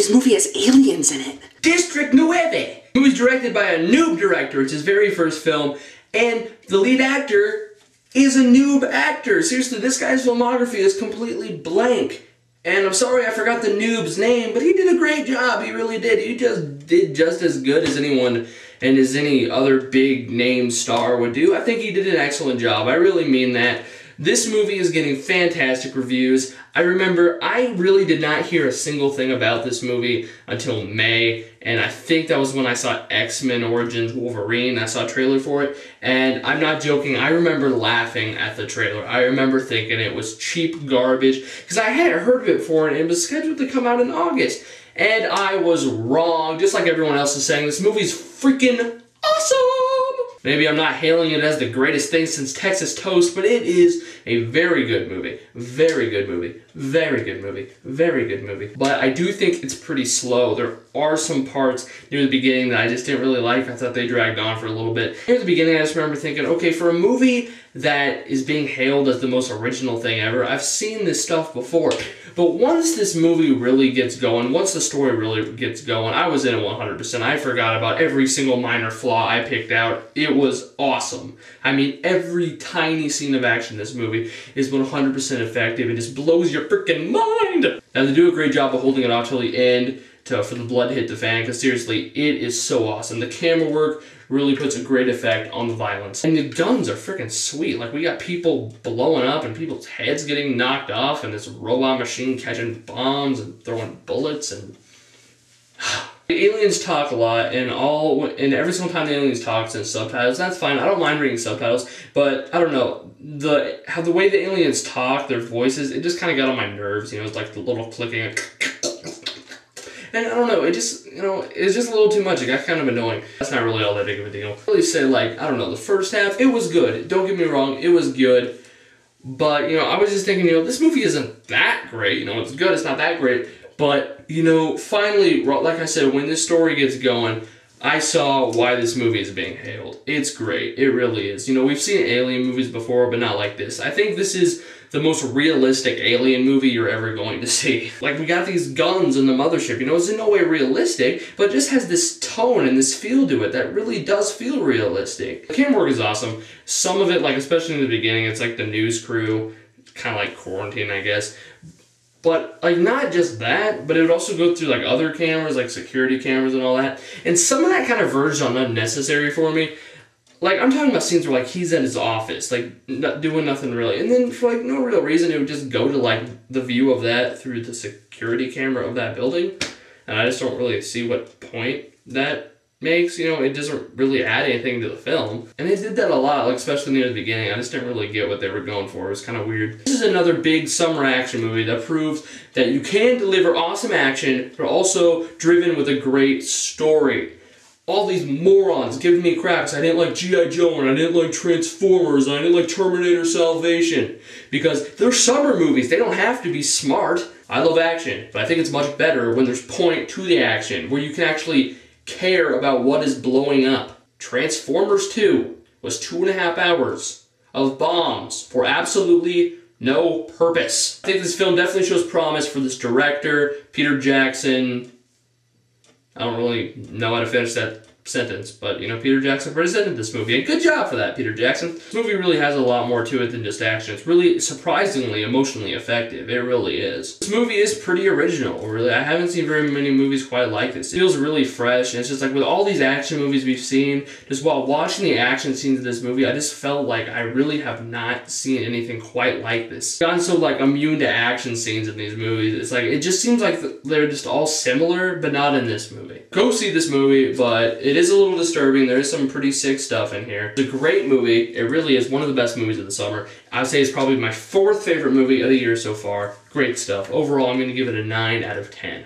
this movie has aliens in it. District 9. It was directed by a noob director. It's his very first film, and the lead actor is a noob actor. Seriously, this guy's filmography is completely blank. And I'm sorry I forgot the noob's name, but he did a great job. He really did. He just did just as good as anyone and as any other big name star would do. I think he did an excellent job. I really mean that. This movie is getting fantastic reviews. I remember I really did not hear a single thing about this movie until May, and I think that was when I saw X-Men Origins Wolverine. I saw a trailer for it, and I'm not joking, I remember laughing at the trailer. I remember thinking it was cheap garbage, because I had heard of it before, and it was scheduled to come out in August. And I was wrong, just like everyone else is saying. This movie's freaking awesome! Maybe I'm not hailing it as the greatest thing since Texas Toast, but it is a very good movie. Very good movie. Very good movie. Very good movie. But I do think it's pretty slow. There are some parts near the beginning that I just didn't really like. I thought they dragged on for a little bit. Near the beginning, I just remember thinking, okay, for a movie that is being hailed as the most original thing ever, I've seen this stuff before. But once this movie really gets going, once the story really gets going, I was in it 100%. I forgot about every single minor flaw I picked out. It was awesome. I mean, every tiny scene of action in this movie is 100% effective. It just blows your freaking mind. Now, they do a great job of holding it off till the end for the blood to hit the fan, because seriously, it is so awesome. The camera work really puts a great effect on the violence. And the guns are freaking sweet. Like, we got people blowing up and people's heads getting knocked off, and this robot machine catching bombs and throwing bullets, and the aliens talk a lot, and every single time the aliens talk, it's in subtitles. That's fine. I don't mind reading subtitles, but I don't know, the way the aliens talk, their voices, it just kind of got on my nerves. You know, it's like the little clicking. And I don't know, it just, it's just a little too much. It got kind of annoying. That's not really all that big of a deal. I'd really say, like, I don't know, the first half, it was good. Don't get me wrong, it was good. But, I was just thinking, this movie isn't that great. It's good, it's not that great. But, finally, like I said, when this story gets going, I saw why this movie is being hailed. It's great. It really is. We've seen alien movies before, but not like this. I think this is the most realistic alien movie you're ever going to see. Like, we got these guns in the mothership. It's in no way realistic, but it just has this tone and this feel to it that really does feel realistic. The camera work is awesome. Some of it, like, especially in the beginning, it's like the news crew, kind of like Quarantine, I guess. But, like, not just that, but it would also go through, like, other cameras, like security cameras and all that. And some of that kind of verged on unnecessary for me. Like, I'm talking about scenes where, like, he's in his office, like, not doing nothing really. And then, for, like, no real reason, it would just go to, like, the view of that through the security camera of that building. And I just don't really see what point that makes. It doesn't really add anything to the film. And they did that a lot, like, especially near the beginning. I just didn't really get what they were going for. It was kind of weird. This is another big summer action movie that proves that you can deliver awesome action, but also driven with a great story. All these morons giving me crap because I didn't like G.I. Joe and I didn't like Transformers and I didn't like Terminator Salvation. Because they're summer movies. They don't have to be smart. I love action, but I think it's much better when there's point to the action, where you can actually care about what is blowing up. Transformers 2 was 2.5 hours of bombs for absolutely no purpose. I think this film definitely shows promise for this director, Peter Jackson. I don't really know how to finish that sentence, but, Peter Jackson presented this movie, and good job for that, Peter Jackson. This movie really has a lot more to it than just action. It's really surprisingly emotionally effective. It really is. This movie is pretty original, really. I haven't seen very many movies quite like this. It feels really fresh, and it's just like with all these action movies we've seen, just while watching the action scenes of this movie, I just felt like I really have not seen anything quite like this. I've gotten so, like, immune to action scenes in these movies. It's like, it just seems like they're just all similar, but not in this movie. Go see this movie, but it is a little disturbing. There is some pretty sick stuff in here. It's a great movie. It really is one of the best movies of the summer. I would say it's probably my 4th favorite movie of the year so far. Great stuff. Overall, I'm going to give it a 9 out of 10.